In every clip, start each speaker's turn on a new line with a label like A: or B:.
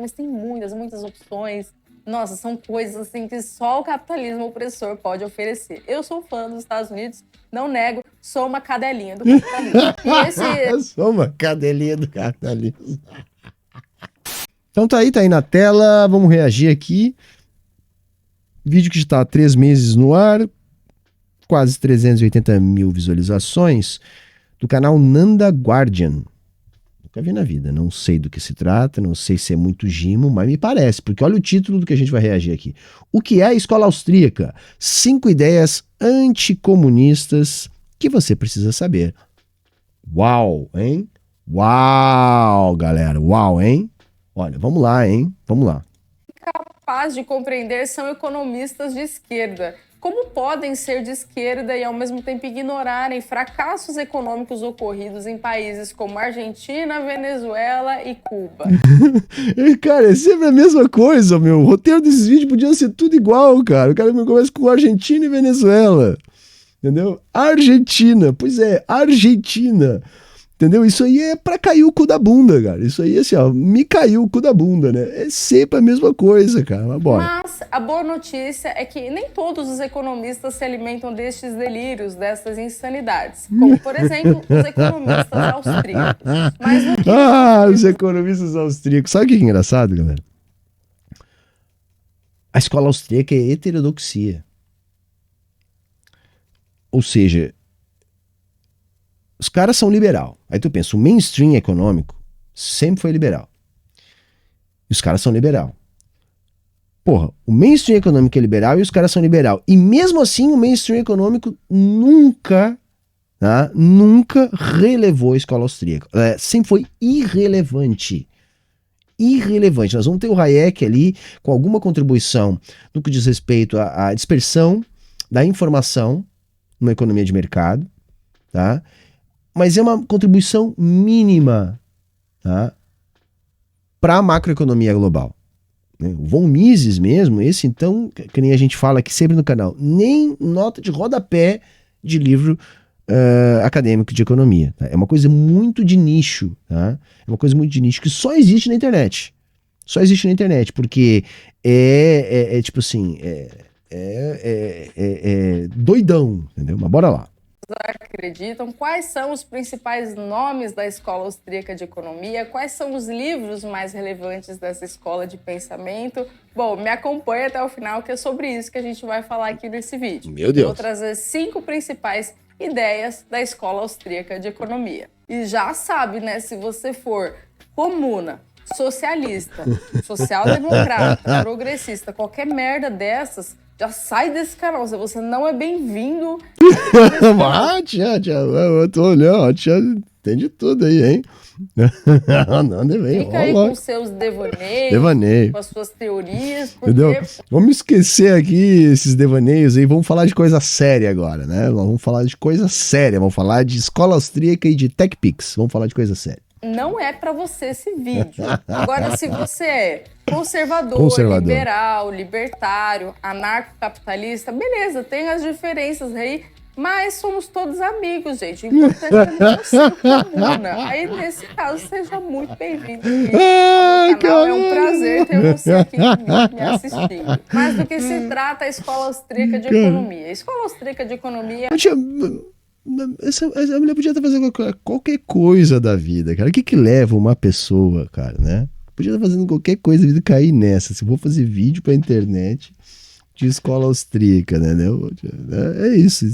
A: mas tem muitas opções. Nossa, são coisas assim que só o capitalismo opressor pode oferecer. Eu sou fã dos Estados Unidos, não nego, sou uma cadelinha do capitalismo.
B: Sou uma cadelinha do capitalismo. Então tá aí na tela, vamos reagir aqui. Vídeo que está há 3 meses no ar, quase 380 mil visualizações, do canal Nanda Guardian. Nunca vi na vida, não sei do que se trata, não sei se é muito gimo, mas me parece, porque olha o título do que a gente vai reagir aqui. O que é a escola austríaca? 5 ideias anticomunistas que você precisa saber. Uau, hein? Uau, galera, uau, hein? Olha, vamos lá, hein? Vamos lá.
A: Capaz de compreender são economistas de esquerda. Como podem ser de esquerda e ao mesmo tempo ignorarem fracassos econômicos ocorridos em países como Argentina, Venezuela e Cuba?
B: Cara, é sempre a mesma coisa, meu. O roteiro desses vídeos podia ser tudo igual, cara. O cara começa com Argentina e Venezuela. Entendeu? Argentina. Pois é, Argentina. Entendeu? Isso aí é pra cair o cu da bunda, cara. Isso aí, assim, ó, me caiu o cu da bunda, né? É sempre a mesma coisa, cara. Mas bora.
A: Mas a boa notícia é que nem todos os economistas se alimentam destes delírios, dessas insanidades. Como, por exemplo, os economistas austríacos. Mas no que
B: os economistas austríacos. Sabe o que é engraçado, galera? A escola austríaca é heterodoxia. Ou seja, os caras são liberal. Aí tu pensa, o mainstream econômico sempre foi liberal. E os caras são liberal. Porra, o mainstream econômico é liberal e os caras são liberal. E mesmo assim, o mainstream econômico nunca relevou a escola austríaca. Sempre foi irrelevante. Irrelevante. Nós vamos ter o Hayek ali com alguma contribuição no que diz respeito à dispersão da informação numa economia de mercado, tá? Mas é uma contribuição mínima, tá? Para a macroeconomia global. O Von Mises mesmo, esse então, que nem a gente fala aqui sempre no canal, nem nota de rodapé de livro acadêmico de economia. Tá? É uma coisa muito de nicho, tá? É uma coisa muito de nicho que só existe na internet. Só existe na internet, porque tipo assim, doidão, entendeu? Mas bora lá.
A: Acreditam? Quais são os principais nomes da escola austríaca de economia? Quais são os livros mais relevantes dessa escola de pensamento? Bom, me acompanha até o final, que é sobre isso que a gente vai falar aqui nesse vídeo.
B: Meu Deus!
A: Vou trazer 5 principais ideias da escola austríaca de economia. E já sabe, né, se você for comuna, socialista, social-democrata, progressista, qualquer merda dessas, já sai desse canal, se você não é bem-vindo.
B: Eu tô olhando, tia entende tudo aí, hein?
A: Fica aí com seus devaneios, com as suas teorias. Porque...
B: Entendeu? Vamos esquecer aqui esses devaneios aí, vamos falar de coisa séria agora, né? Vamos falar de coisa séria, vamos falar de escola austríaca e de TechPix, vamos falar de coisa séria.
A: Não é pra você esse vídeo. Agora, se você é conservador, liberal, libertário, anarcocapitalista, beleza, tem as diferenças aí, mas somos todos amigos, gente. O importante é não ser comuna. Aí, nesse caso, seja muito bem-vindo ao canal. É um prazer ter você aqui me assistindo. Mas do que se trata a escola austríaca de economia? A escola austríaca de economia...
B: Essa mulher podia estar fazendo qualquer coisa da vida, cara. O que leva uma pessoa, cara, né? Podia estar fazendo qualquer coisa da vida e cair nessa. Se vou fazer vídeo pra internet de escola austríaca, né? É isso.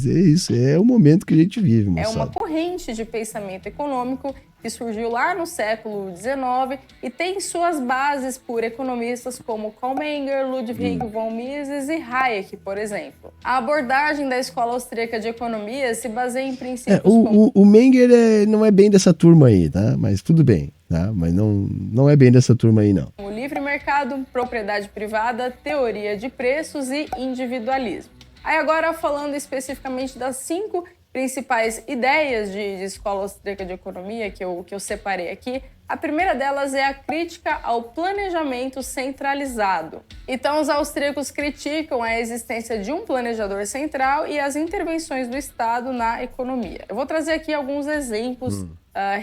B: É o momento que a gente vive, moçada.
A: É uma corrente de pensamento econômico que surgiu lá no século XIX e tem suas bases por economistas como Karl Menger, Ludwig von Mises e Hayek, por exemplo. A abordagem da escola austríaca de economia se baseia em princípios
B: o Menger não é bem dessa turma aí, tá? Mas tudo bem, tá? Mas não é bem dessa turma aí, não.
A: O livre mercado, propriedade privada, teoria de preços e individualismo. Aí agora falando especificamente das 5 principais ideias de escola austríaca de economia que eu separei aqui. A primeira delas é a crítica ao planejamento centralizado. Então, os austríacos criticam a existência de um planejador central e as intervenções do Estado na economia. Eu vou trazer aqui alguns exemplos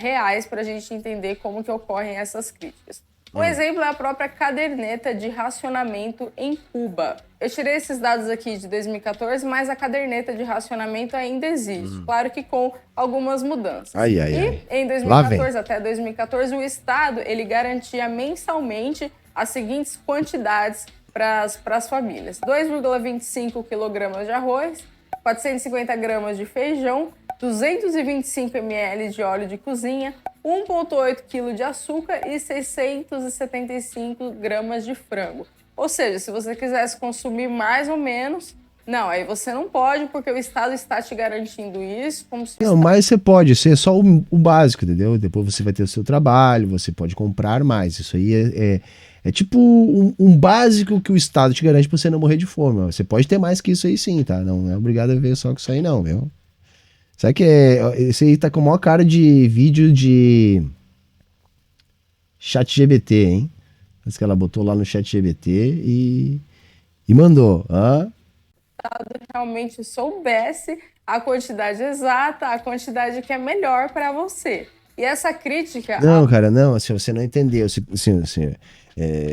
A: reais para a gente entender como que ocorrem essas críticas. Um exemplo é a própria caderneta de racionamento em Cuba. Eu tirei esses dados aqui de 2014, mas a caderneta de racionamento ainda existe. Claro que com algumas mudanças. Em 2014 até 2014, o Estado ele garantia mensalmente as seguintes quantidades para as famílias. 2,25 kg de arroz, 450 gramas de feijão, 225 ml de óleo de cozinha, 1,8 kg de açúcar e 675 gramas de frango. Ou seja, se você quisesse consumir mais ou menos, não, aí você não pode, porque o Estado está te garantindo isso. Como se
B: não, mas você pode ser só o básico, entendeu? Depois você vai ter o seu trabalho, você pode comprar mais. Isso aí é tipo um básico que o Estado te garante pra você não morrer de fome. Você pode ter mais que isso aí sim, tá? Não é obrigado a ver só com isso aí não, viu? Sabe que esse aí tá com a maior cara de vídeo de ChatGPT, hein? Parece que ela botou lá no ChatGPT e mandou.
A: Realmente soubesse a quantidade exata, a quantidade que é melhor para você. E essa crítica...
B: Não, cara, não, assim, você não entendeu.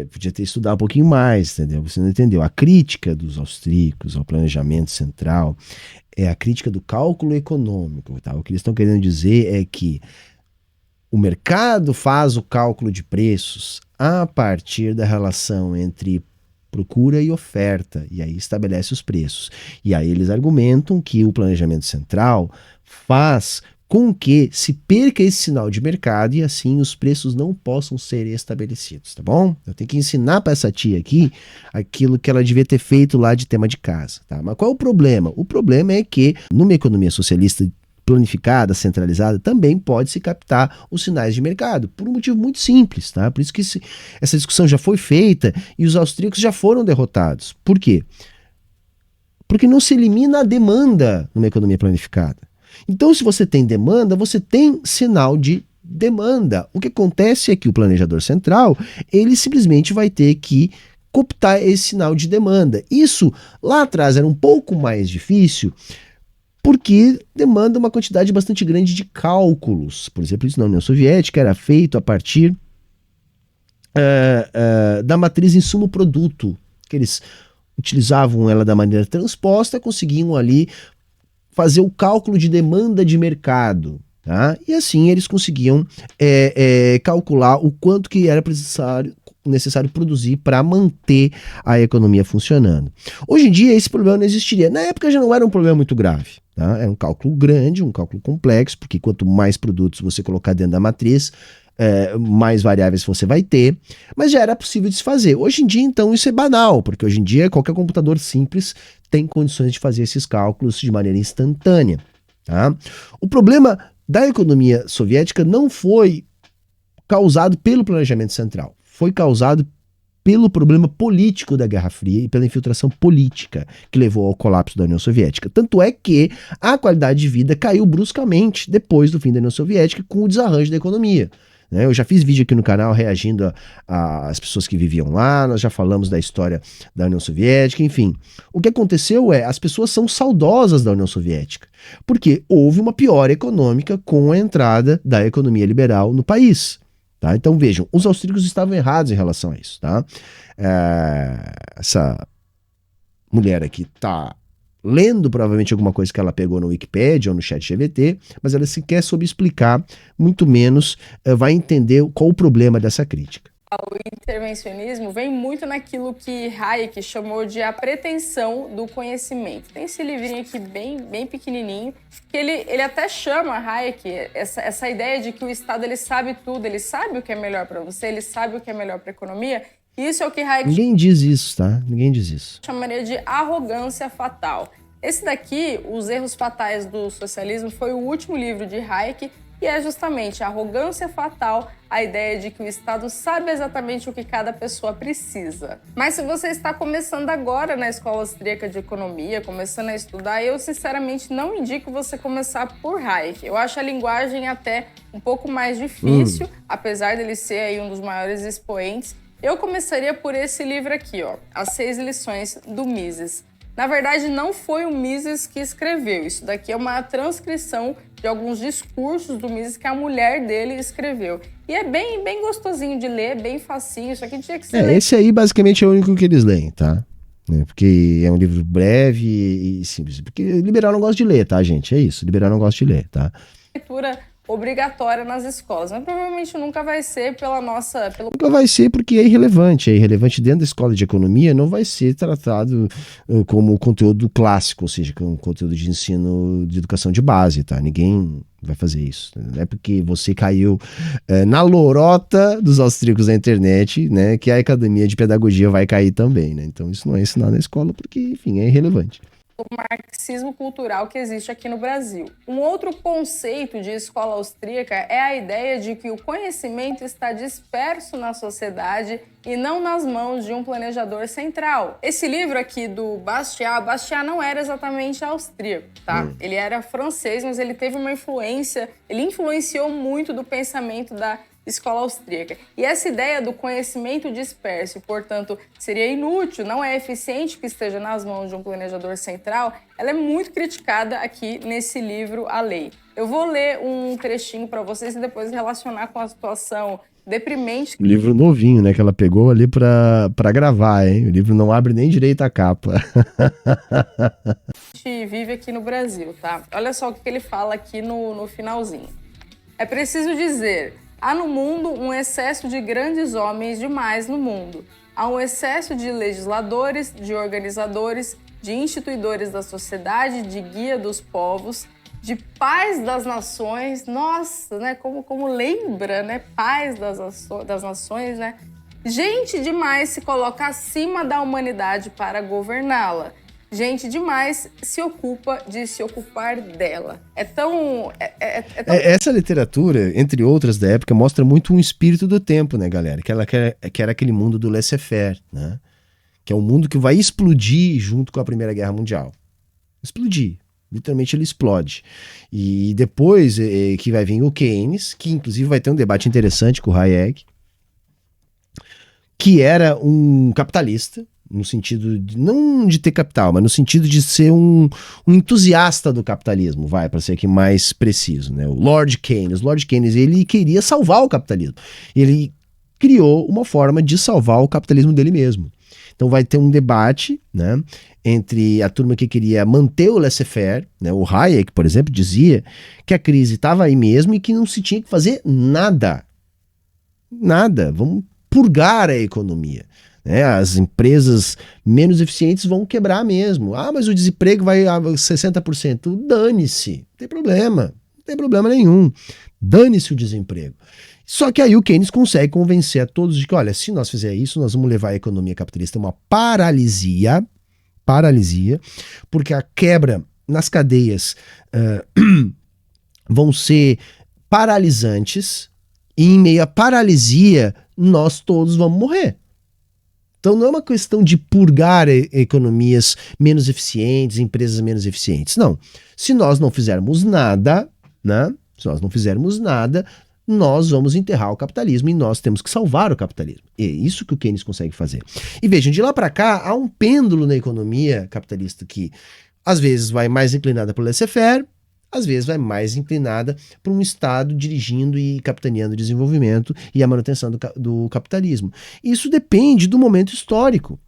B: Podia ter estudado um pouquinho mais, entendeu? Você não entendeu. A crítica dos austríacos ao planejamento central é a crítica do cálculo econômico, tá? O que eles estão querendo dizer é que o mercado faz o cálculo de preços a partir da relação entre procura e oferta, e aí estabelece os preços. E aí eles argumentam que o planejamento central faz com que se perca esse sinal de mercado e assim os preços não possam ser estabelecidos, tá bom? Eu tenho que ensinar para essa tia aqui aquilo que ela devia ter feito lá de tema de casa, tá? Mas qual é o problema? O problema é que numa economia socialista planificada, centralizada, também pode se captar os sinais de mercado, por um motivo muito simples, tá? Por isso que essa discussão já foi feita e os austríacos já foram derrotados. Por quê? Porque não se elimina a demanda numa economia planificada. Então, se você tem demanda, você tem sinal de demanda. O que acontece é que o planejador central, ele simplesmente vai ter que cooptar esse sinal de demanda. Isso, lá atrás, era um pouco mais difícil, porque demanda uma quantidade bastante grande de cálculos. Por exemplo, isso na União Soviética era feito a partir da matriz insumo-produto, que eles utilizavam ela da maneira transposta, conseguiam ali fazer o cálculo de demanda de mercado, tá? E assim eles conseguiam calcular o quanto que era necessário produzir para manter a economia funcionando. Hoje em dia esse problema não existiria. Na época já não era um problema muito grave, tá? Era um cálculo grande, um cálculo complexo, porque quanto mais produtos você colocar dentro da matriz, mais variáveis você vai ter, mas já era possível de se fazer. Hoje em dia, então, isso é banal, porque hoje em dia qualquer computador simples tem condições de fazer esses cálculos de maneira instantânea, tá? O problema da economia soviética não foi causado pelo planejamento central, foi causado pelo problema político da Guerra Fria e pela infiltração política que levou ao colapso da União Soviética. Tanto é que a qualidade de vida caiu bruscamente depois do fim da União Soviética com o desarranjo da economia. Eu já fiz vídeo aqui no canal reagindo às pessoas que viviam lá, nós já falamos da história da União Soviética, enfim. O que aconteceu as pessoas são saudosas da União Soviética, porque houve uma piora econômica com a entrada da economia liberal no país. Tá? Então vejam, os austríacos estavam errados em relação a isso. Tá? Essa mulher aqui está lendo provavelmente alguma coisa que ela pegou no Wikipedia ou no ChatGPT, mas ela sequer soube explicar, muito menos vai entender qual o problema dessa crítica.
A: O intervencionismo vem muito naquilo que Hayek chamou de a pretensão do conhecimento. Tem esse livrinho aqui bem pequenininho, que ele até chama, Hayek, essa ideia de que o Estado ele sabe tudo, ele sabe o que é melhor para você, ele sabe o que é melhor para a economia. Isso é o que Hayek...
B: Ninguém diz isso, tá? Ninguém diz isso.
A: Chamaria de arrogância fatal. Esse daqui, Os Erros Fatais do Socialismo, foi o último livro de Hayek, e é justamente a arrogância fatal, a ideia de que o Estado sabe exatamente o que cada pessoa precisa. Mas se você está começando agora na Escola Austríaca de Economia, começando a estudar, eu sinceramente não indico você começar por Hayek. Eu acho a linguagem até um pouco mais difícil, apesar dele ser aí um dos maiores expoentes. Eu começaria por esse livro aqui, ó, As 6 Lições do Mises. Na verdade, não foi o Mises que escreveu. Isso daqui é uma transcrição de alguns discursos do Mises que a mulher dele escreveu. E é bem, bem gostosinho de ler, bem facinho, só que tinha que ser...
B: Esse aí basicamente é o único que eles leem, tá? Porque é um livro breve e simples. Porque liberal não gosta de ler, tá, gente? É isso, liberal não gosta de ler, tá?
A: Leitura obrigatória nas escolas, mas provavelmente nunca vai ser
B: Nunca vai ser porque é irrelevante dentro da escola de economia, não vai ser tratado como conteúdo clássico, ou seja, como conteúdo de ensino de educação de base, tá? Ninguém vai fazer isso, não é porque você caiu na lorota dos austríacos na internet, né, que a academia de pedagogia vai cair também, né? Então isso não é ensinado na escola porque, enfim, é irrelevante.
A: O marxismo cultural que existe aqui no Brasil. Um outro conceito de escola austríaca é a ideia de que o conhecimento está disperso na sociedade e não nas mãos de um planejador central. Esse livro aqui do Bastiat não era exatamente austríaco, tá? Ele era francês, mas ele teve uma influência, ele influenciou muito do pensamento da escola austríaca. E essa ideia do conhecimento disperso, portanto, seria inútil, não é eficiente que esteja nas mãos de um planejador central, ela é muito criticada aqui nesse livro, A Lei. Eu vou ler um trechinho para vocês e depois relacionar com a situação deprimente.
B: O livro novinho, né, que ela pegou ali para gravar, hein? O livro não abre nem direito a capa.
A: A gente vive aqui no Brasil, tá? Olha só o que ele fala aqui no finalzinho. É preciso dizer... Há no mundo um excesso de grandes homens demais no mundo. Há um excesso de legisladores, de organizadores, de instituidores da sociedade, de guia dos povos, de pais das nações. Nossa, né? Como lembra, né? Pais das nações, né? Gente demais se coloca acima da humanidade para governá-la. Gente demais se ocupa de se ocupar dela. É tão...
B: Essa literatura, entre outras da época, mostra muito um espírito do tempo, né, galera? Que era aquele mundo do laissez-faire, né? Que é um mundo que vai explodir junto com a Primeira Guerra Mundial. Explodir. Literalmente ele explode. E depois que vai vir o Keynes, que inclusive vai ter um debate interessante com o Hayek, que era um capitalista, no sentido de, não de ter capital, mas no sentido de ser um entusiasta do capitalismo, para ser aqui mais preciso, né? O Lord Keynes. O Lord Keynes, ele queria salvar o capitalismo. Ele criou uma forma de salvar o capitalismo dele mesmo. Então vai ter um debate, né, entre a turma que queria manter o laissez-faire, né? O Hayek, por exemplo, dizia que a crise estava aí mesmo e que não se tinha que fazer nada. Nada. Vamos purgar a economia. As empresas menos eficientes vão quebrar mesmo. Ah, mas o desemprego vai a 60%. Dane-se, não tem problema nenhum. Dane-se o desemprego. Só que aí o Keynes consegue convencer a todos de que, olha, se nós fizer isso, nós vamos levar a economia capitalista a uma paralisia, porque a quebra nas cadeias vão ser paralisantes e em meio à paralisia nós todos vamos morrer. Então não é uma questão de purgar economias menos eficientes, empresas menos eficientes. Não. Se nós não fizermos nada, né? Nós vamos enterrar o capitalismo e nós temos que salvar o capitalismo. É isso que o Keynes consegue fazer. E vejam, de lá para cá há um pêndulo na economia capitalista que às vezes vai mais inclinada para o laissez-faire, às vezes vai mais inclinada para um Estado dirigindo e capitaneando o desenvolvimento e a manutenção do capitalismo. Isso depende do momento histórico.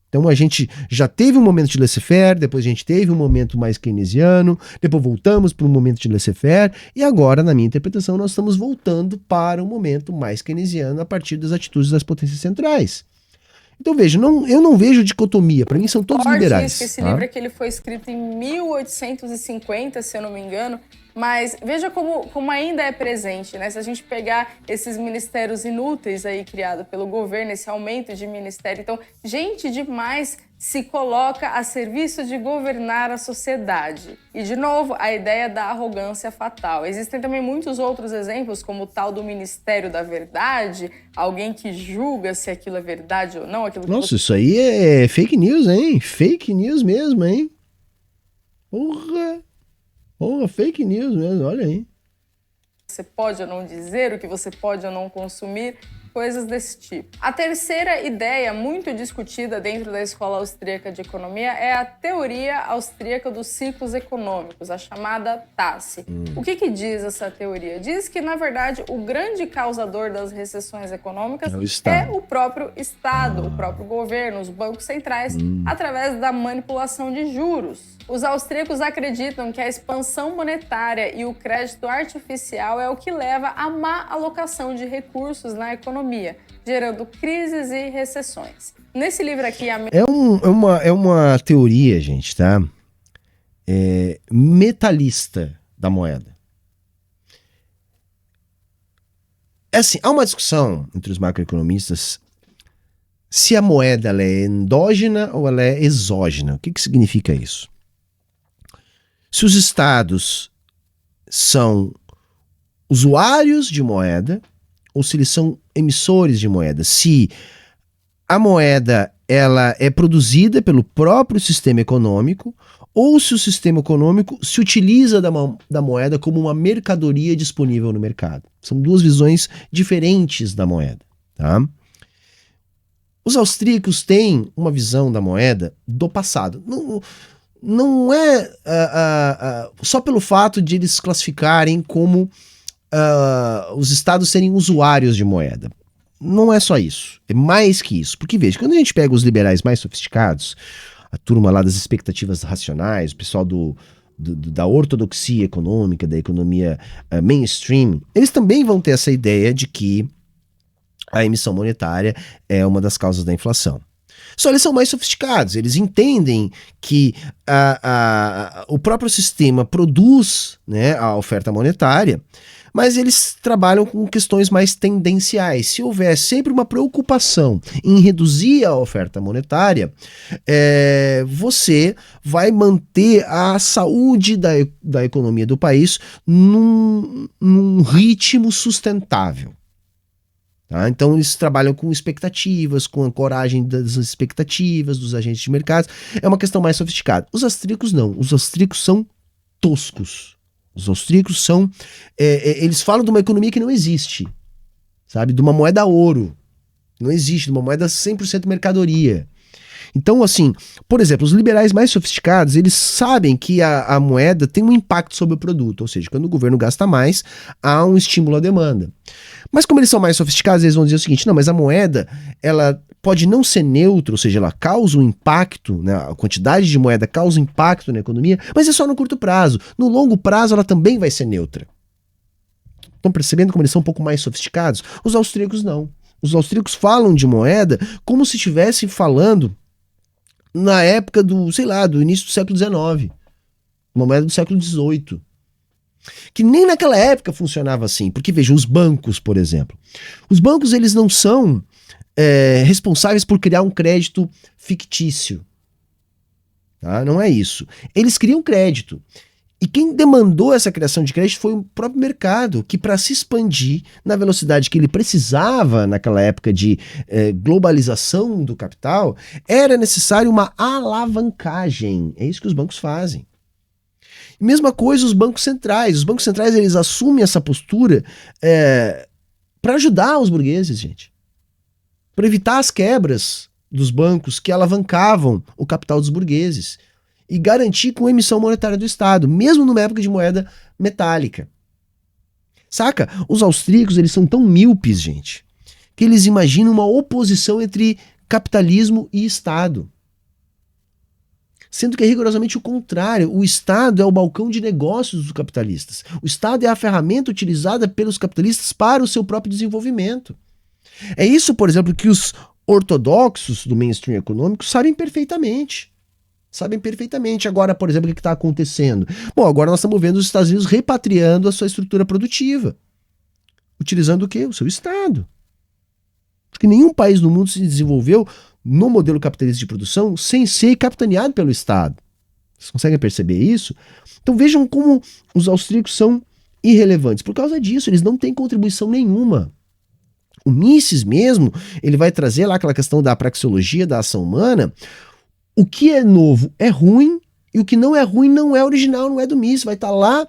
B: Então a gente já teve um momento de laissez-faire, depois a gente teve um momento mais keynesiano, depois voltamos para um momento de laissez-faire, e agora, na minha interpretação, nós estamos voltando para um momento mais keynesiano a partir das atitudes das potências centrais. Então veja, eu não vejo dicotomia, para mim são todos liberais.
A: Esse livro aqui ele foi escrito em 1850, se eu não me engano, mas veja como ainda é presente, né? Se a gente pegar esses ministérios inúteis aí criados pelo governo, esse aumento de ministério, então gente demais se coloca a serviço de governar a sociedade. E, de novo, a ideia da arrogância fatal. Existem também muitos outros exemplos, como o tal do Ministério da Verdade, alguém que julga se aquilo é verdade ou não.
B: Nossa, isso aí é fake news, hein? Fake news mesmo, hein? Porra, fake news mesmo, olha aí.
A: Você pode ou não dizer, o que você pode ou não consumir. coisas desse tipo. A terceira ideia muito discutida dentro da escola austríaca de economia é a teoria austríaca dos ciclos econômicos, a chamada TACE. O que diz essa teoria? Diz que, na verdade, o grande causador das recessões econômicas é o próprio Estado, o próprio governo, os bancos centrais, através da manipulação de juros. Os austríacos acreditam que a expansão monetária e o crédito artificial é o que leva à má alocação de recursos na economia, gerando crises e recessões. Nesse livro aqui...
B: É uma teoria, gente, tá? Metalista da moeda. Assim, há uma discussão entre os macroeconomistas se a moeda ela é endógena ou ela é exógena. O que significa isso? Se os estados são usuários de moeda ou se eles são emissores de moeda. Se a moeda ela é produzida pelo próprio sistema econômico ou se o sistema econômico se utiliza da moeda como uma mercadoria disponível no mercado. São duas visões diferentes da moeda. Tá? Os austríacos têm uma visão da moeda do passado. Não é só pelo fato de eles classificarem como os estados serem usuários de moeda. Não é só isso, é mais que isso. Porque veja, quando a gente pega os liberais mais sofisticados, a turma lá das expectativas racionais, o pessoal da ortodoxia econômica, da economia mainstream, eles também vão ter essa ideia de que a emissão monetária é uma das causas da inflação. Só eles são mais sofisticados, eles entendem que o próprio sistema produz, né, a oferta monetária, mas eles trabalham com questões mais tendenciais. Se houver sempre uma preocupação em reduzir a oferta monetária, você vai manter a saúde da economia do país num ritmo sustentável. Tá? Então eles trabalham com expectativas, com ancoragem das expectativas dos agentes de mercado. É uma questão mais sofisticada. Os austríacos não. Os austríacos são toscos. Os austríacos são... eles falam de uma economia que não existe. Sabe? De uma moeda ouro. Não existe. De uma moeda 100% mercadoria. Então, assim, por exemplo, os liberais mais sofisticados, eles sabem que a moeda tem um impacto sobre o produto, ou seja, quando o governo gasta mais, há um estímulo à demanda. Mas como eles são mais sofisticados, eles vão dizer o seguinte, não, mas a moeda, ela pode não ser neutra, ou seja, ela causa um impacto, né, a quantidade de moeda causa impacto na economia, mas é só no curto prazo. No longo prazo, ela também vai ser neutra. Estão percebendo como eles são um pouco mais sofisticados? Os austríacos não. Os austríacos falam de moeda como se estivessem falando na época do início do século XIX, uma moeda do século XVIII, que nem naquela época funcionava assim, porque veja, os bancos, por exemplo, os bancos eles não são responsáveis por criar um crédito fictício, tá? Não é isso, eles criam crédito. E quem demandou essa criação de crédito foi o próprio mercado, que para se expandir na velocidade que ele precisava naquela época de globalização do capital, era necessário uma alavancagem. É isso que os bancos fazem. Mesma coisa os bancos centrais. Os bancos centrais eles assumem essa postura para ajudar os burgueses, gente. Para evitar as quebras dos bancos que alavancavam o capital dos burgueses. E garantir com a emissão monetária do Estado, mesmo numa época de moeda metálica. Saca? Os austríacos, eles são tão míopes, gente, que eles imaginam uma oposição entre capitalismo e Estado. Sendo que é rigorosamente o contrário. O Estado é o balcão de negócios dos capitalistas. O Estado é a ferramenta utilizada pelos capitalistas para o seu próprio desenvolvimento. É isso, por exemplo, que os ortodoxos do mainstream econômico sabem perfeitamente. Sabem perfeitamente. Agora, por exemplo, o que está acontecendo? Bom, agora nós estamos vendo os Estados Unidos repatriando a sua estrutura produtiva. Utilizando o quê? O seu Estado. Porque nenhum país do mundo se desenvolveu no modelo capitalista de produção sem ser capitaneado pelo Estado. Vocês conseguem perceber isso? Então vejam como os austríacos são irrelevantes. Por causa disso, eles não têm contribuição nenhuma. O Mises mesmo, ele vai trazer lá aquela questão da praxeologia da ação humana. O que é novo é ruim, e o que não é ruim não é original, não é do Mises. Vai estar lá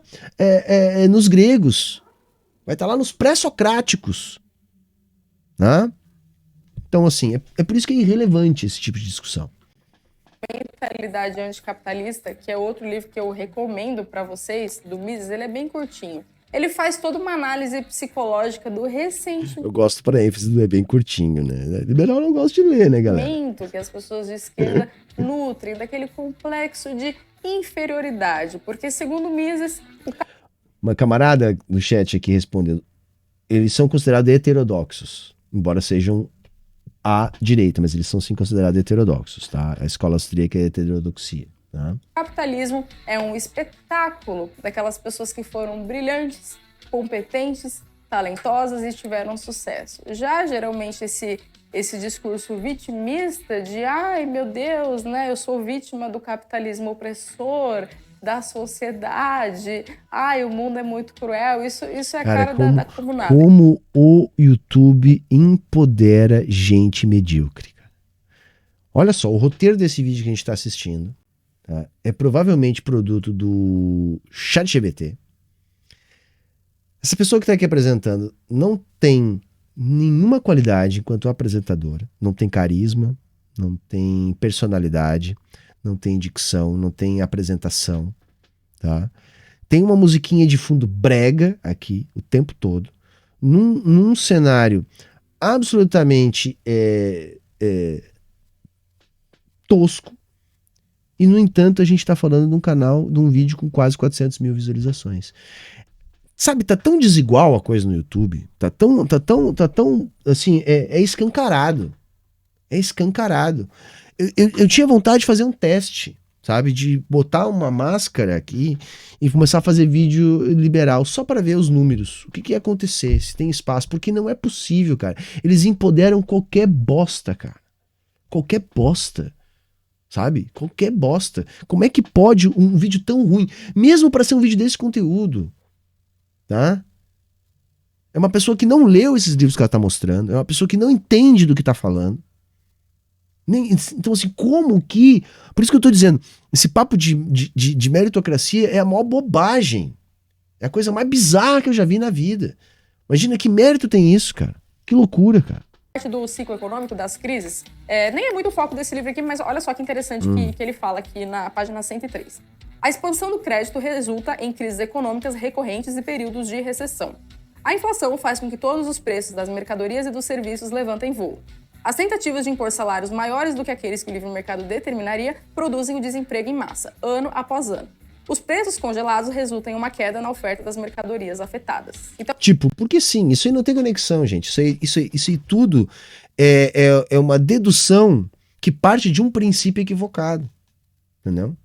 B: nos gregos, vai estar lá nos pré-socráticos. né? Então, assim, é por isso que é irrelevante esse tipo de discussão.
A: Mentalidade Anticapitalista, que é outro livro que eu recomendo para vocês, do Mises, ele é bem curtinho. Ele faz toda uma análise psicológica do ressentimento.
B: Eu gosto para ênfase do é bem curtinho, né? Liberal não gosta de ler, né, galera?
A: Que as pessoas de esquerda nutrem, daquele complexo de inferioridade. Porque, segundo Mises...
B: Uma camarada no chat aqui respondendo, eles são considerados heterodoxos, embora sejam à direita, mas eles são sim considerados heterodoxos, tá? A escola austríaca é heterodoxia. Tá?
A: O capitalismo é um espetáculo daquelas pessoas que foram brilhantes, competentes, talentosas e tiveram sucesso. Já geralmente esse discurso vitimista de ai meu Deus, né, eu sou vítima do capitalismo opressor, da sociedade, ai o mundo é muito cruel, isso é a cara da comunidade.
B: Como o YouTube empodera gente medíocre. Olha só, o roteiro desse vídeo que a gente está assistindo, tá, é provavelmente produto do ChatGPT. Essa pessoa que está aqui apresentando não tem nenhuma qualidade enquanto apresentadora, não tem carisma, não tem personalidade, não tem dicção, não tem apresentação, tá? Tem uma musiquinha de fundo brega aqui o tempo todo, num cenário absolutamente tosco, e no entanto a gente está falando de um canal, de um vídeo com quase 400 mil visualizações. Sabe, tá tão desigual a coisa no YouTube, tá tão, assim, é escancarado. É escancarado. Eu tinha vontade de fazer um teste, sabe, de botar uma máscara aqui e começar a fazer vídeo liberal, só para ver os números, o que ia acontecer, se tem espaço, porque não é possível, cara. Eles empoderam qualquer bosta, cara. Qualquer bosta. Sabe? Qualquer bosta. Como é que pode um vídeo tão ruim, mesmo para ser um vídeo desse conteúdo? Tá? É uma pessoa que não leu esses livros que ela tá mostrando, é uma pessoa que não entende do que tá falando. Então, assim, como que... Por isso que eu tô dizendo, esse papo de meritocracia é a maior bobagem. É a coisa mais bizarra que eu já vi na vida. Imagina que mérito tem isso, cara. Que loucura, cara.
A: Parte do ciclo econômico das crises, nem é muito o foco desse livro aqui, mas olha só que interessante que ele fala aqui na página 103. A expansão do crédito resulta em crises econômicas recorrentes e períodos de recessão. A inflação faz com que todos os preços das mercadorias e dos serviços levantem voo. As tentativas de impor salários maiores do que aqueles que o livre mercado determinaria produzem o desemprego em massa, ano após ano. Os preços congelados resultam em uma queda na oferta das mercadorias afetadas. Então...
B: Tipo, porque sim, isso aí não tem conexão, gente. Isso aí tudo é uma dedução que parte de um princípio equivocado. Entendeu?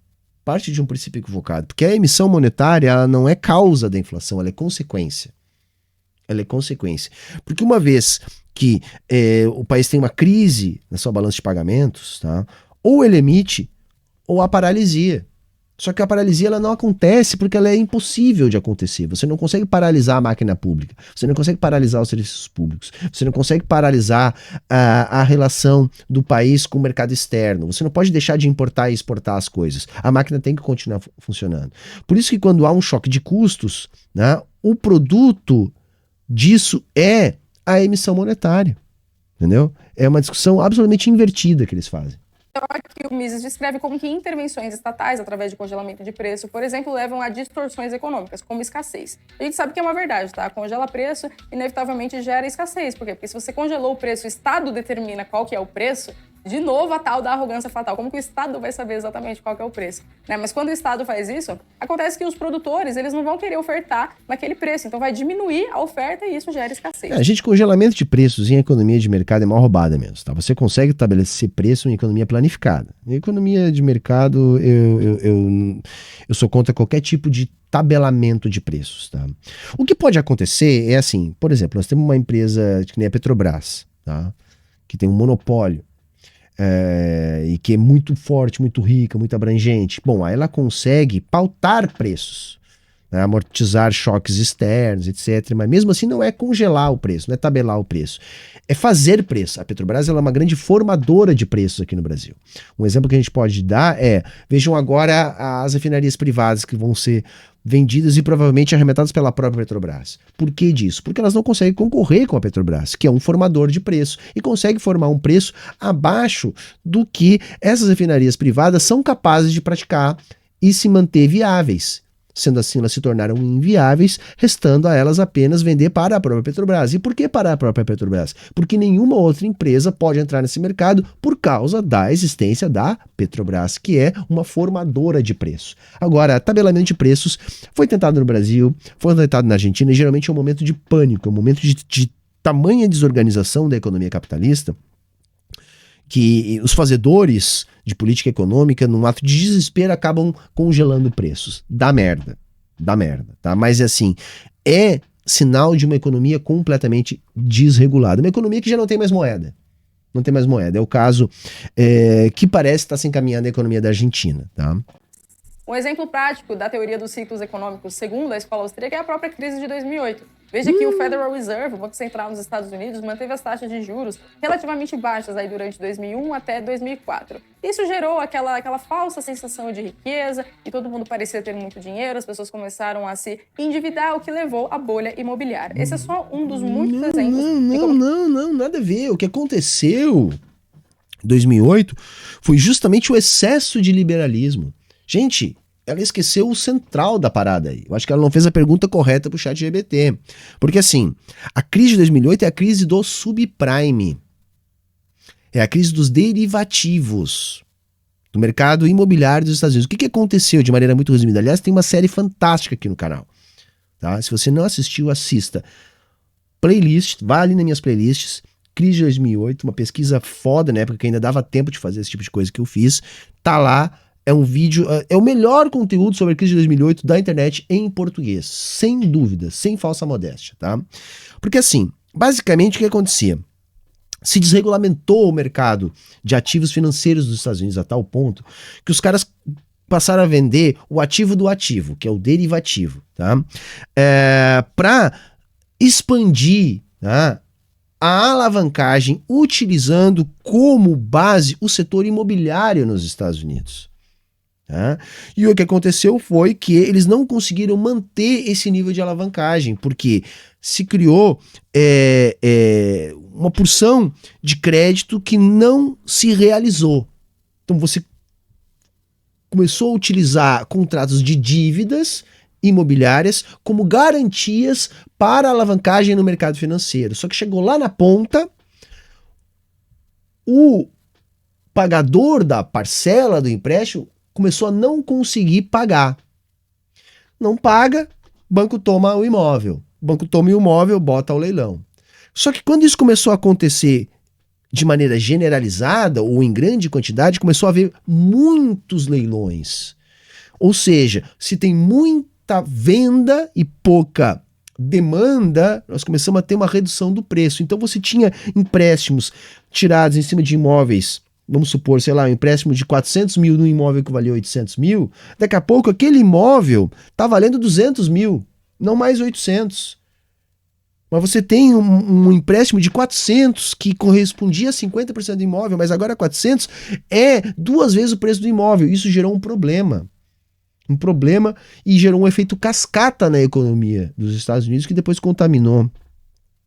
B: Parte de um princípio equivocado. Porque a emissão monetária, ela não é causa da inflação, ela é consequência. Ela é consequência. Porque uma vez que o país tem uma crise na sua balança de pagamentos, tá? Ou ele emite, ou há paralisia. Só que a paralisia ela não acontece porque ela é impossível de acontecer. Você não consegue paralisar a máquina pública, você não consegue paralisar os serviços públicos, você não consegue paralisar a relação do país com o mercado externo, você não pode deixar de importar e exportar as coisas. A máquina tem que continuar funcionando. Por isso que quando há um choque de custos, né, o produto disso é a emissão monetária. Entendeu? É uma discussão absolutamente invertida que eles fazem.
A: Que o Mises descreve como que intervenções estatais, através de congelamento de preço, por exemplo, levam a distorções econômicas, como escassez. A gente sabe que é uma verdade, tá? Congela preço, inevitavelmente gera escassez. Por quê? Porque se você congelou o preço, o Estado determina qual que é o preço, de novo a tal da arrogância fatal. Como que o Estado vai saber exatamente qual que é o preço? Né? Mas quando o Estado faz isso, acontece que os produtores, eles não vão querer ofertar naquele preço. Então vai diminuir a oferta e isso gera escassez.
B: Gente, congelamento de preços em economia de mercado é mal roubada mesmo, tá? Você consegue estabelecer preço em economia planificada. Em economia de mercado, eu sou contra qualquer tipo de tabelamento de preços, tá? O que pode acontecer é assim, por exemplo, nós temos uma empresa que nem a Petrobras, tá? Que tem um monopólio. E que é muito forte, muito rica, muito abrangente. Bom, aí ela consegue pautar preços. né, amortizar choques externos, etc. Mas mesmo assim não é congelar o preço, não é tabelar o preço. É fazer preço. A Petrobras ela é uma grande formadora de preços aqui no Brasil. Um exemplo que a gente pode dar é, vejam agora as refinarias privadas que vão ser vendidas e provavelmente arremetadas pela própria Petrobras. Por que disso? Porque elas não conseguem concorrer com a Petrobras, que é um formador de preço, e consegue formar um preço abaixo do que essas refinarias privadas são capazes de praticar e se manter viáveis. Sendo assim, elas se tornaram inviáveis, restando a elas apenas vender para a própria Petrobras. E por que para a própria Petrobras? Porque nenhuma outra empresa pode entrar nesse mercado por causa da existência da Petrobras, que é uma formadora de preço. Agora, tabelamento de preços foi tentado no Brasil, foi tentado na Argentina, e geralmente é um momento de pânico, é um momento de tamanha desorganização da economia capitalista, que os fazedores de política econômica, num ato de desespero, acabam congelando preços. Dá merda, tá? Mas assim, é sinal de uma economia completamente desregulada. Uma economia que já não tem mais moeda. Não tem mais moeda. É o caso que parece estar se encaminhando a economia da Argentina, tá?
A: Um exemplo prático da teoria dos ciclos econômicos segundo a escola austríaca é a própria crise de 2008. Veja que o Federal Reserve, o Banco Central nos Estados Unidos, manteve as taxas de juros relativamente baixas aí durante 2001 até 2004. Isso gerou aquela falsa sensação de riqueza e todo mundo parecia ter muito dinheiro, as pessoas começaram a se endividar, o que levou à bolha imobiliária. Esse é só um dos muitos exemplos.
B: Não, nada a ver. O que aconteceu em 2008 foi justamente o excesso de liberalismo. Gente, ela esqueceu o central da parada aí. Eu acho que ela não fez a pergunta correta pro ChatGPT. Porque assim, a crise de 2008 é a crise do subprime. É a crise dos derivativos do mercado imobiliário dos Estados Unidos. O que aconteceu de maneira muito resumida? Aliás, tem uma série fantástica aqui no canal. Tá? Se você não assistiu, assista. Playlist, vá ali nas minhas playlists. Crise de 2008, uma pesquisa foda na época que ainda dava tempo de fazer esse tipo de coisa que eu fiz. Tá lá. É um vídeo, é o melhor conteúdo sobre a crise de 2008 da internet em português, sem dúvida, sem falsa modéstia, tá? Porque assim, basicamente o que acontecia? Se desregulamentou o mercado de ativos financeiros dos Estados Unidos a tal ponto que os caras passaram a vender o ativo do ativo, que é o derivativo, tá? Para expandir, tá? A alavancagem utilizando como base o setor imobiliário nos Estados Unidos. Tá? E o que aconteceu foi que eles não conseguiram manter esse nível de alavancagem, porque se criou uma porção de crédito que não se realizou. Então você começou a utilizar contratos de dívidas imobiliárias como garantias para a alavancagem no mercado financeiro. Só que chegou lá na ponta, o pagador da parcela do empréstimo começou a não conseguir pagar. Não paga, banco toma o imóvel. Banco toma o imóvel, bota ao leilão. Só que quando isso começou a acontecer de maneira generalizada ou em grande quantidade, começou a haver muitos leilões. Ou seja, se tem muita venda e pouca demanda, nós começamos a ter uma redução do preço. Então você tinha empréstimos tirados em cima de imóveis, vamos supor, sei lá, um empréstimo de 400 mil num imóvel que valia 800 mil, daqui a pouco aquele imóvel está valendo 200 mil, não mais 800. Mas você tem um empréstimo de 400 que correspondia a 50% do imóvel, mas agora 400 é 2 vezes o preço do imóvel. Isso gerou um problema. Um problema e gerou um efeito cascata na economia dos Estados Unidos que depois contaminou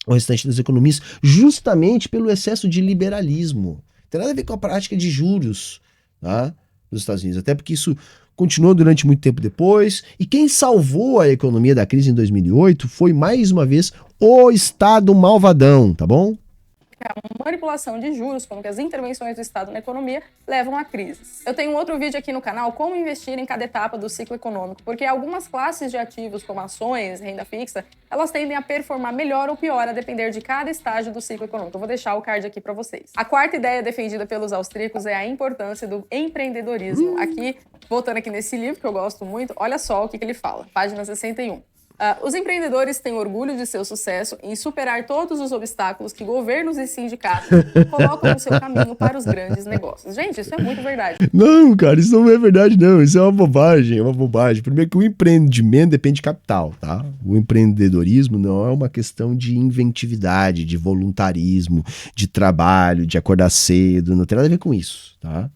B: o restante das economias justamente pelo excesso de liberalismo. Não tem nada a ver com a prática de juros, tá, dos Estados Unidos, até porque isso continuou durante muito tempo depois, e quem salvou a economia da crise em 2008 foi, mais uma vez, o Estado malvadão, tá bom?
A: A manipulação de juros, como que as intervenções do Estado na economia levam a crises. Eu tenho um outro vídeo aqui no canal, como investir em cada etapa do ciclo econômico, porque algumas classes de ativos, como ações, renda fixa, elas tendem a performar melhor ou pior a depender de cada estágio do ciclo econômico. Eu vou deixar o card aqui para vocês. A quarta ideia defendida pelos austríacos é a importância do empreendedorismo. Aqui, voltando aqui nesse livro, que eu gosto muito, olha só o que ele fala, página 61. Os empreendedores têm orgulho de seu sucesso em superar todos os obstáculos que governos e sindicatos colocam no seu caminho para os grandes negócios. Gente, isso é muito verdade.
B: Não, cara, isso não é verdade, não. Isso é uma bobagem, é uma bobagem. Primeiro que o empreendimento depende de capital, tá? O empreendedorismo não é uma questão de inventividade, de voluntarismo, de trabalho, de acordar cedo, não tem nada a ver com isso, tá?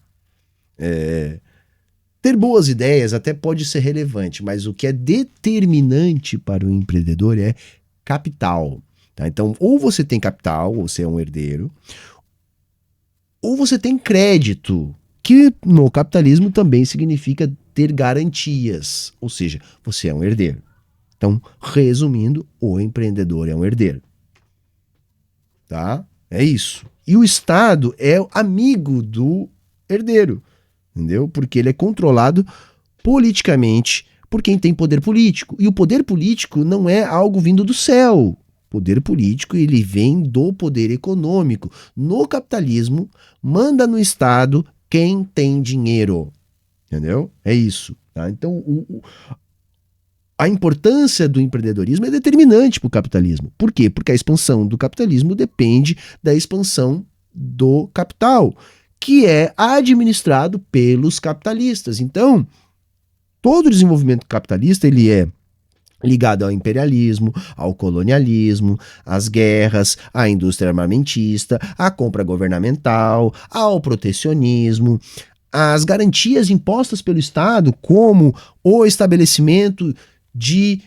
B: Ter boas ideias até pode ser relevante, mas o que é determinante para o empreendedor é capital. Tá? Então, ou você tem capital, ou você é um herdeiro, ou você tem crédito, que no capitalismo também significa ter garantias, ou seja, você é um herdeiro. Então, resumindo, o empreendedor é um herdeiro. Tá? É isso. E o Estado é amigo do herdeiro. Entendeu? Porque ele é controlado politicamente por quem tem poder político. E o poder político não é algo vindo do céu. O poder político, ele vem do poder econômico. No capitalismo, manda no Estado quem tem dinheiro. Entendeu? É isso. Tá? Então, a importância do empreendedorismo é determinante para o capitalismo. Por quê? Porque a expansão do capitalismo depende da expansão do capital, que é administrado pelos capitalistas. Então, todo o desenvolvimento capitalista ele é ligado ao imperialismo, ao colonialismo, às guerras, à indústria armamentista, à compra governamental, ao protecionismo, às garantias impostas pelo Estado, como o estabelecimento de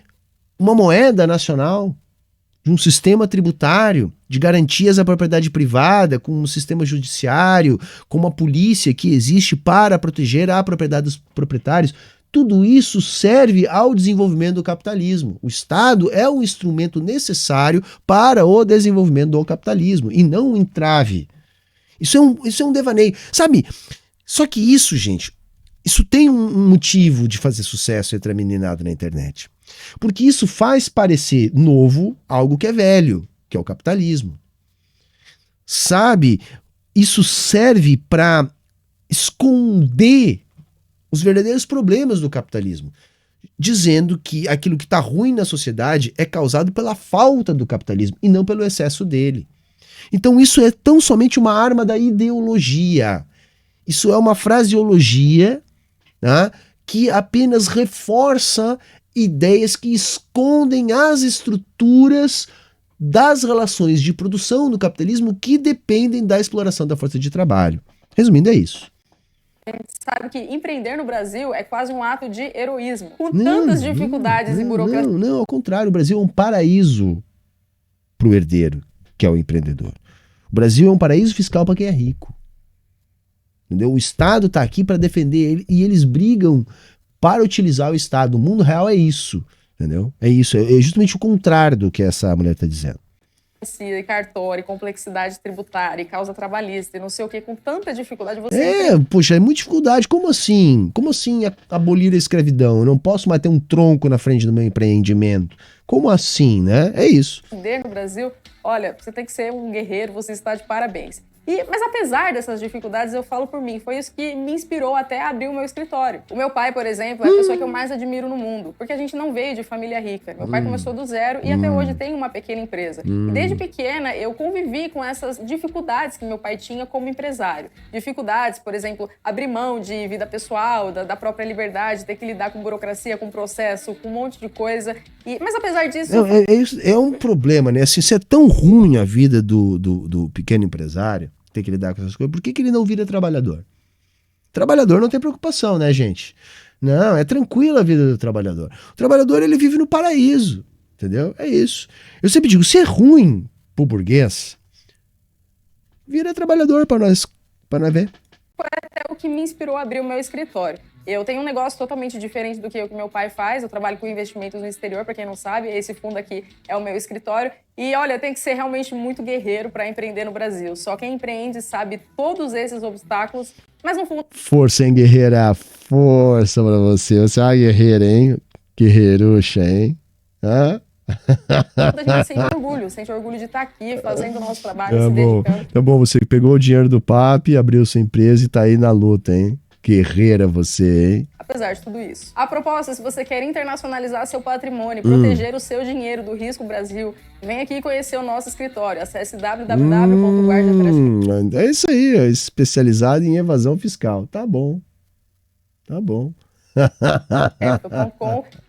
B: uma moeda nacional, de um sistema tributário, de garantias à propriedade privada, com um sistema judiciário, com uma polícia que existe para proteger a propriedade dos proprietários. Tudo isso serve ao desenvolvimento do capitalismo. O Estado é um instrumento necessário para o desenvolvimento do capitalismo e não um entrave. Isso é um devaneio. Sabe? Só que isso, gente, isso tem um motivo de fazer sucesso entre a meninada na internet. Porque isso faz parecer novo algo que é velho, que é o capitalismo. Sabe? Isso serve para esconder os verdadeiros problemas do capitalismo, dizendo que aquilo que está ruim na sociedade é causado pela falta do capitalismo e não pelo excesso dele. Então isso é tão somente uma arma da ideologia. Isso é uma fraseologia, né, que apenas reforça ideias que escondem as estruturas das relações de produção do capitalismo que dependem da exploração da força de trabalho. Resumindo, é isso.
A: A gente sabe que empreender no Brasil é quase um ato de heroísmo, com tantas dificuldades e burocracia.
B: Não, ao contrário, o Brasil é um paraíso para o herdeiro, que é o empreendedor. O Brasil é um paraíso fiscal para quem é rico. Entendeu? O Estado está aqui para defender ele e eles brigam para utilizar o Estado. O mundo real é isso. Entendeu? É isso. É justamente o contrário do que essa mulher está dizendo.
A: E cartório, complexidade tributária, causa trabalhista e não sei o que, com tanta dificuldade você...
B: Poxa, é muita dificuldade. Como assim? Como assim abolir a escravidão? Eu não posso mais ter um tronco na frente do meu empreendimento. Como assim, né? É isso.
A: No Brasil, olha, você tem que ser um guerreiro, você está de parabéns. Mas apesar dessas dificuldades, eu falo por mim, foi isso que me inspirou até a abrir o meu escritório. O meu pai, por exemplo, é a pessoa que eu mais admiro no mundo, porque a gente não veio de família rica. Meu pai começou do zero e até hoje tem uma pequena empresa. E desde pequena, eu convivi com essas dificuldades que meu pai tinha como empresário. Dificuldades, por exemplo, abrir mão de vida pessoal, da própria liberdade, ter que lidar com burocracia, com processo, com um monte de coisa. Mas apesar disso...
B: É um problema, né? Assim, se é tão ruim a vida do pequeno empresário, ter que lidar com essas coisas, por que ele não vira trabalhador? Trabalhador não tem preocupação, né, gente? Não, é tranquila a vida do trabalhador. O trabalhador, ele vive no paraíso, entendeu? É isso. Eu sempre digo, se é ruim pro burguês, vira trabalhador para nós ver.
A: Foi até o que me inspirou a abrir o meu escritório. Eu tenho um negócio totalmente diferente do que meu pai faz. Eu trabalho com investimentos no exterior, para quem não sabe. Esse fundo aqui é o meu escritório. E, olha, tem que ser realmente muito guerreiro para empreender no Brasil. Só quem empreende sabe todos esses obstáculos, mas no fundo...
B: Força, hein, guerreira? Força pra você. Você é uma guerreira, hein? Guerreiruxa, hein? Hã?
A: A gente sente orgulho de estar aqui fazendo o nosso trabalho, se dedicando.
B: Tá bom, você pegou o dinheiro do papi, abriu sua empresa e tá aí na luta, hein? Guerreira você, hein?
A: Apesar de tudo isso. A proposta, se você quer internacionalizar seu patrimônio, proteger o seu dinheiro do risco Brasil, vem aqui conhecer o nosso escritório. Acesse www.guarda-.
B: É isso aí, é especializado em evasão fiscal. Tá bom. Tá bom.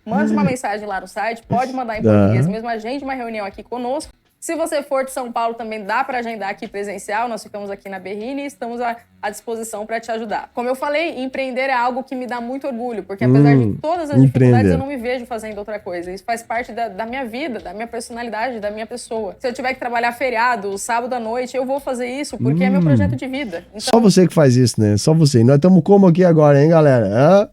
A: Mande uma mensagem lá no site, pode mandar em português mesmo, agende uma reunião aqui conosco. Se você for de São Paulo, também dá para agendar aqui presencial. Nós ficamos aqui na Berrini e estamos à disposição para te ajudar. Como eu falei, empreender é algo que me dá muito orgulho, porque apesar de todas as dificuldades, eu não me vejo fazendo outra coisa. Isso faz parte da minha vida, da minha personalidade, da minha pessoa. Se eu tiver que trabalhar feriado, sábado à noite, eu vou fazer isso, porque é meu projeto de vida. Então...
B: Só você que faz isso, né? Só você. Nós estamos como aqui agora, hein, galera?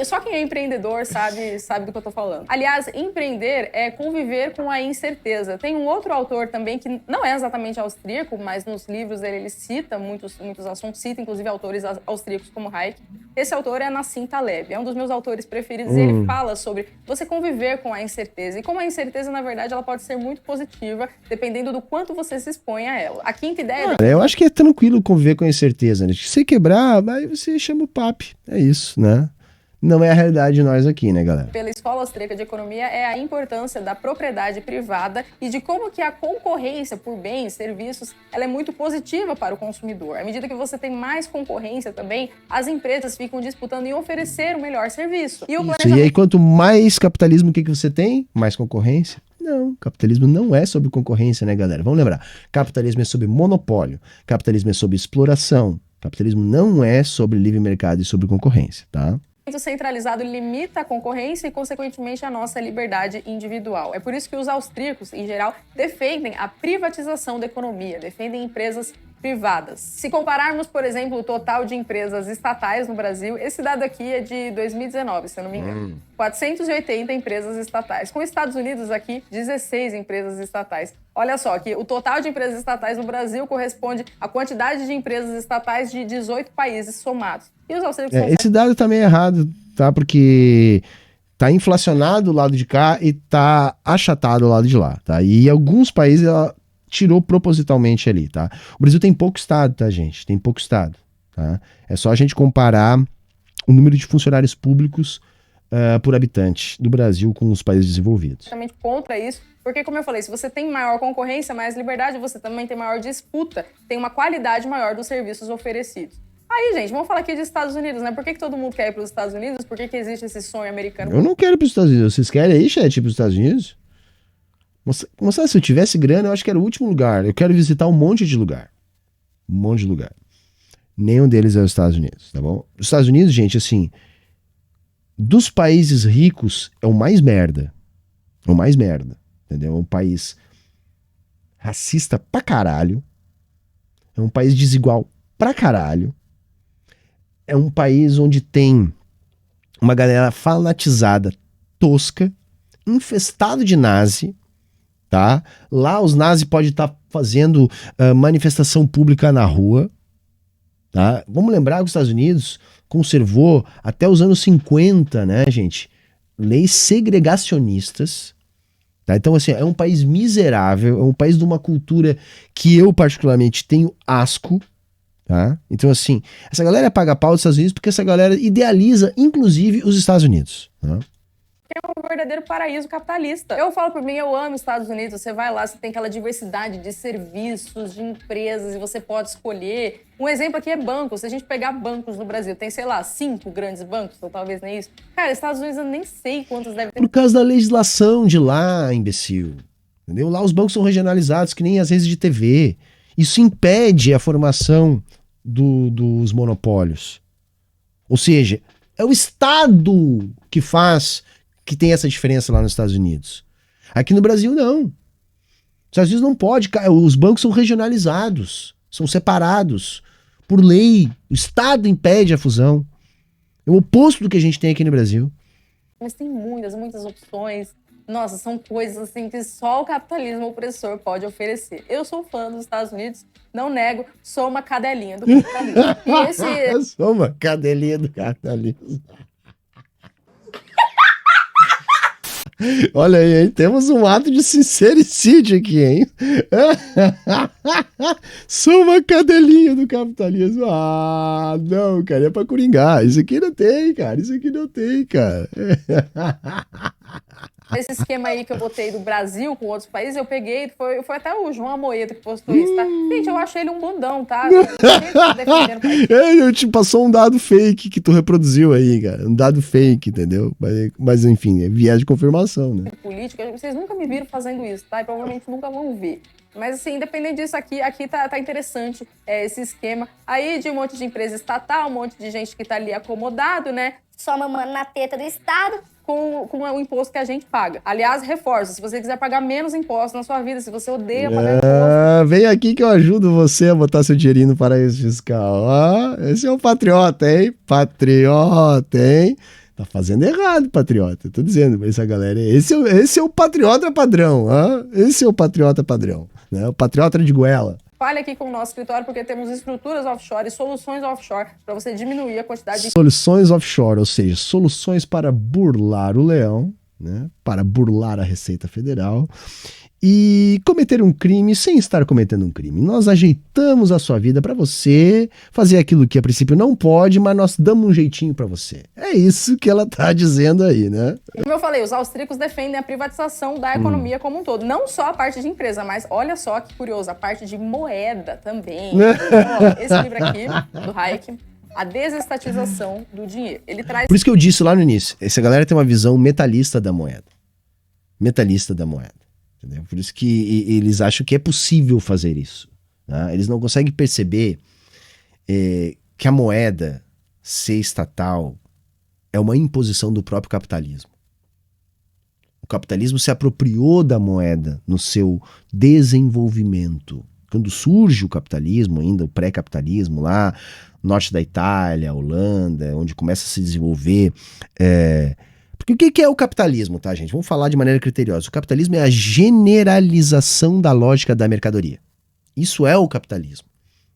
A: Só quem é empreendedor sabe do que eu tô falando. Aliás, empreender é conviver com a incerteza. Tem um outro autor também que não é exatamente austríaco, mas nos livros ele cita muitos assuntos, cita inclusive autores austríacos como Hayek. Esse autor é Nassim Taleb, é um dos meus autores preferidos e ele fala sobre você conviver com a incerteza. E como a incerteza, na verdade, ela pode ser muito positiva, dependendo do quanto você se expõe a ela. A quinta ideia...
B: eu acho que é tranquilo conviver com a incerteza, né? Se você quebrar, aí você chama o PAP. É isso, né? Não é a realidade de nós aqui, né, galera?
A: Pela Escola Austríaca de Economia é a importância da propriedade privada e de como que a concorrência por bens, serviços, ela é muito positiva para o consumidor. À medida que você tem mais concorrência também, as empresas ficam disputando em oferecer o melhor serviço.
B: E aí, quanto mais capitalismo, o que você tem? Mais concorrência? Não, capitalismo não é sobre concorrência, né, galera? Vamos lembrar, capitalismo é sobre monopólio, capitalismo é sobre exploração, capitalismo não é sobre livre mercado e sobre concorrência, tá?
A: O centralizado limita a concorrência e, consequentemente, a nossa liberdade individual. É por isso que os austríacos, em geral, defendem a privatização da economia, defendem empresas privadas. Se compararmos, por exemplo, o total de empresas estatais no Brasil, esse dado aqui é de 2019, se eu não me engano. 480 empresas estatais. Com os Estados Unidos aqui, 16 empresas estatais. Olha só, que o total de empresas estatais no Brasil corresponde à quantidade de empresas estatais de 18 países somados. E os austríacos
B: esse dado também é errado, tá? Porque tá inflacionado o lado de cá e tá achatado o lado de lá, tá? E alguns países ela tirou propositalmente ali, tá? O Brasil tem pouco estado, tá, gente? Tem pouco estado, tá? É só a gente comparar o número de funcionários públicos por habitante do Brasil com os países desenvolvidos.
A: Exatamente contra isso, porque, como eu falei, se você tem maior concorrência, mais liberdade, você também tem maior disputa, tem uma qualidade maior dos serviços oferecidos. Aí, gente, vamos falar aqui dos Estados Unidos, né? Por que todo mundo quer ir para os Estados Unidos? Por que existe esse sonho americano?
B: Eu não quero ir para os Estados Unidos. Vocês querem aí, chat, ir para os Estados Unidos? Moçada, se eu tivesse grana, eu acho que era o último lugar. Eu quero visitar um monte de lugar. Um monte de lugar. Nenhum deles é os Estados Unidos, tá bom? Os Estados Unidos, gente, assim, dos países ricos, é o mais merda. É o mais merda, entendeu? É um país racista pra caralho. É um país desigual pra caralho. É um país onde tem uma galera fanatizada, tosca, infestado de nazi, tá? Lá os nazis podem estar fazendo manifestação pública na rua, tá? Vamos lembrar que os Estados Unidos conservou até os anos 50, né, gente? Leis segregacionistas, tá? Então, assim, é um país miserável, é um país de uma cultura que eu particularmente tenho asco, tá? Então, assim, essa galera paga pau dos Estados Unidos porque essa galera idealiza, inclusive, os Estados Unidos, tá?
A: É um verdadeiro paraíso capitalista. Eu falo por mim, eu amo os Estados Unidos. Você vai lá, você tem aquela diversidade de serviços, de empresas, e você pode escolher. Um exemplo aqui é bancos. Se a gente pegar bancos no Brasil, tem, sei lá, 5 grandes bancos, ou talvez nem isso. Cara, Estados Unidos eu nem sei quantos deve ter.
B: Por causa da legislação de lá, imbecil. Entendeu? Lá os bancos são regionalizados, que nem as redes de TV. Isso impede a formação dos monopólios. Ou seja, é o Estado que faz que tem essa diferença lá nos Estados Unidos. Aqui no Brasil, não. Os Estados Unidos não pode. Os bancos são regionalizados, são separados por lei. O Estado impede a fusão. É o oposto do que a gente tem aqui no Brasil.
A: Mas tem muitas opções. Nossa, são coisas assim que só o capitalismo opressor pode oferecer. Eu sou fã dos Estados Unidos, não nego, sou uma cadelinha do capitalismo.
B: Sou uma cadelinha do capitalismo. Olha aí, hein? Temos um ato de sincericídio aqui, hein? Sou uma cadelinha do capitalismo. Ah, não, cara, é pra coringar. Isso aqui não tem, cara. Isso aqui não tem, cara.
A: Esse esquema aí que eu botei do Brasil com outros países, eu peguei, foi até o João Amoedo que postou isso, tá? Gente, eu achei ele um bundão, tá?
B: Ele te passou um dado fake que tu reproduziu aí, cara. Um dado fake, entendeu? Mas enfim, é viés de confirmação, né?
A: Política, vocês nunca me viram fazendo isso, tá? E provavelmente nunca vão ver. Mas assim, independente disso, aqui tá interessante esse esquema. Aí de um monte de empresa estatal, um monte de gente que tá ali acomodado, né?
C: Só mamando na teta do Estado.
A: Com o imposto que a gente paga. Aliás, reforço, se você quiser pagar menos impostos na sua vida, se você odeia pagar imposto...
B: Vem aqui que eu ajudo você a botar seu dinheirinho no paraíso fiscal. Esse é o patriota, hein? Patriota, hein? Tá fazendo errado, patriota. Tô dizendo pra essa galera. Esse é o patriota padrão. Esse é o patriota padrão. Né? O patriota de goela.
A: Fale aqui com o nosso escritório, porque temos estruturas offshore e soluções offshore para você diminuir a quantidade de...
B: Soluções offshore, ou seja, soluções para burlar o leão, né? Para burlar a Receita Federal e cometer um crime sem estar cometendo um crime. Nós ajeitamos a sua vida para você fazer aquilo que a princípio não pode, mas nós damos um jeitinho para você. É isso que ela tá dizendo aí, né?
A: Como eu falei, os austríacos defendem a privatização da economia como um todo. Não só a parte de empresa, mas olha só que curioso, a parte de moeda também. Ó, esse livro aqui, do Hayek, A Desestatização do Dinheiro. Ele traz...
B: Por isso que eu disse lá no início, essa galera tem uma visão metalista da moeda. Metalista da moeda. Entendeu? Por isso que eles acham que é possível fazer isso. Né? Eles não conseguem perceber que a moeda ser estatal é uma imposição do próprio capitalismo. O capitalismo se apropriou da moeda no seu desenvolvimento. Quando surge o capitalismo, ainda o pré-capitalismo lá, norte da Itália, Holanda, onde começa a se desenvolver... Porque o que é o capitalismo, tá, gente? Vamos falar de maneira criteriosa. O capitalismo é a generalização da lógica da mercadoria. Isso é o capitalismo.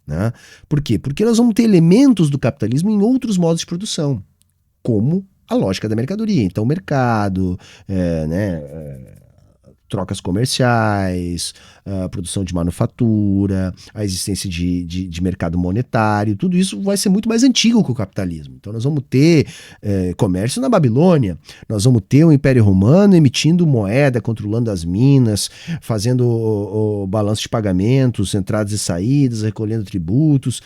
B: Né? Por quê? Porque nós vamos ter elementos do capitalismo em outros modos de produção, como a lógica da mercadoria. Então, o mercado, trocas comerciais, a produção de manufatura, a existência de mercado monetário, tudo isso vai ser muito mais antigo que o capitalismo. Então nós vamos ter comércio na Babilônia, nós vamos ter o Império Romano emitindo moeda, controlando as minas, fazendo o balanço de pagamentos, entradas e saídas, recolhendo tributos.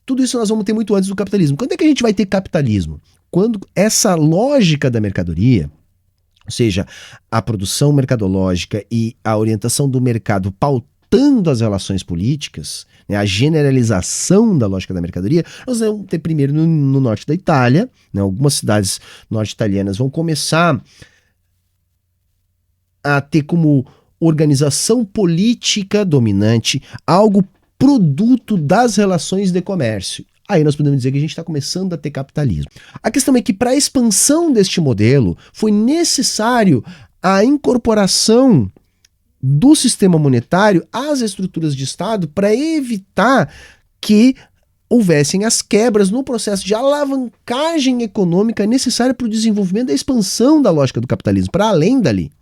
B: Tudo isso nós vamos ter muito antes do capitalismo. Quando é que a gente vai ter capitalismo? Quando essa lógica da mercadoria, ou seja, a produção mercadológica e a orientação do mercado pautando as relações políticas, né, a generalização da lógica da mercadoria, nós vamos ter primeiro no norte da Itália, né, algumas cidades norte-italianas vão começar a ter como organização política dominante algo produto das relações de comércio. Aí nós podemos dizer que a gente está começando a ter capitalismo. A questão é que para a expansão deste modelo foi necessário a incorporação do sistema monetário às estruturas de Estado para evitar que houvessem as quebras no processo de alavancagem econômica necessária para o desenvolvimento da expansão da lógica do capitalismo, para além dali.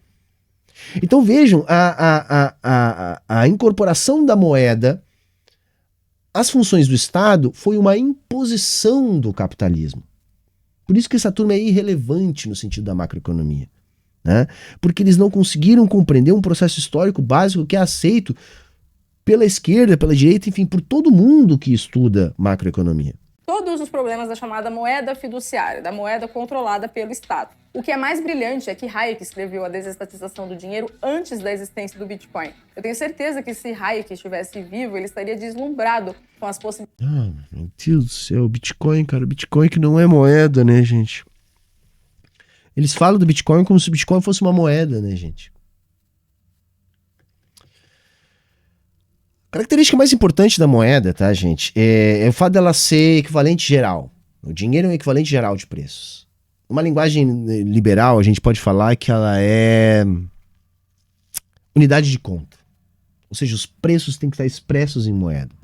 B: Então vejam, a incorporação da moeda as funções do Estado foi uma imposição do capitalismo. Por isso que essa turma é irrelevante no sentido da macroeconomia. Né? Porque eles não conseguiram compreender um processo histórico básico que é aceito pela esquerda, pela direita, enfim, por todo mundo que estuda macroeconomia.
A: Todos os problemas da chamada moeda fiduciária, da moeda controlada pelo Estado. O que é mais brilhante é que Hayek escreveu A Desestatização do Dinheiro antes da existência do Bitcoin. Eu tenho certeza que se Hayek estivesse vivo, ele estaria deslumbrado com as possibilidades.
B: Meu Deus do céu, o Bitcoin, cara, o Bitcoin que não é moeda, né, gente? Eles falam do Bitcoin como se o Bitcoin fosse uma moeda, né, gente? A característica mais importante da moeda, tá, gente, é o fato dela ser equivalente geral. O dinheiro é um equivalente geral de preços. Uma linguagem liberal, a gente pode falar que ela é unidade de conta. Ou seja, os preços têm que estar expressos em moeda.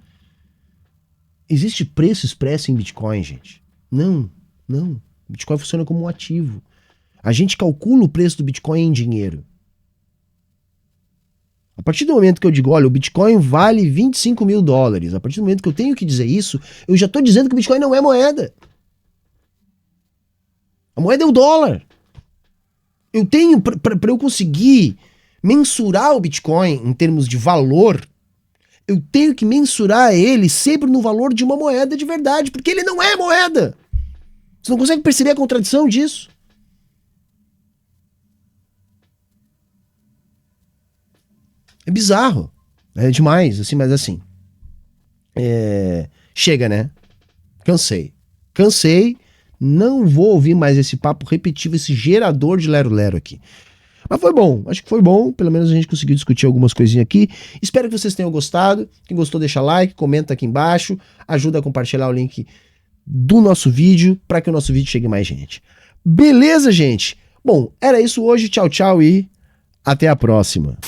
B: Existe preço expresso em Bitcoin, gente? Não. Bitcoin funciona como um ativo. A gente calcula o preço do Bitcoin em dinheiro. A partir do momento que eu digo, olha, o Bitcoin vale 25 mil dólares, a partir do momento que eu tenho que dizer isso, eu já estou dizendo que o Bitcoin não é moeda. A moeda é o dólar. Eu tenho, para eu conseguir mensurar o Bitcoin em termos de valor, eu tenho que mensurar ele sempre no valor de uma moeda de verdade, porque ele não é moeda. Você não consegue perceber a contradição disso? É bizarro. É demais, assim, mas assim. Chega, né? Cansei. Não vou ouvir mais esse papo repetitivo, esse gerador de lero-lero aqui. Mas foi bom, acho que foi bom. Pelo menos a gente conseguiu discutir algumas coisinhas aqui. Espero que vocês tenham gostado. Quem gostou, deixa like, comenta aqui embaixo. Ajuda a compartilhar o link do nosso vídeo para que o nosso vídeo chegue mais gente. Beleza, gente? Bom, era isso hoje. Tchau, tchau e até a próxima.